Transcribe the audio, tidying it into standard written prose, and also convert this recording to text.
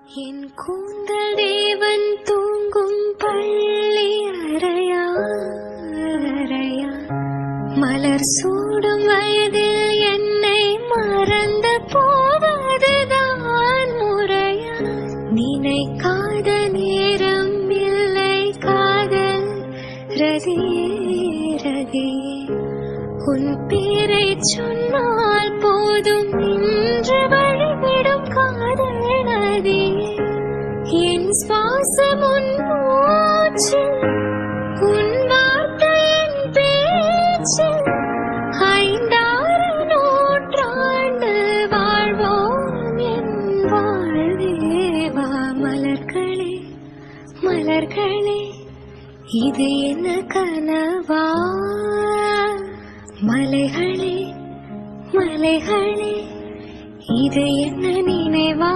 என் கூந்தல் தேவன் தூங்கும் பள்ளி அறையா மலர் சூடும் வயதில் என்னை மறந்த போவதுதான் முறையா நினைக்காத நேரம் இல்லை காதல் ரதியே உன் பேரை சொன்னால் போதும் நின்று வழிவிடும் காதல் நதியே என் சுவாசம் உன் மூச்சு உன் வார்த்தையின் பேச்சு 5-6 நூற்றாண்டு வாழ்வோம் என் வாழ்வேவா மலர்களே மலர்களே இது என்ன கனவா மலைகளே மலைகளே இது என்ன நினைவா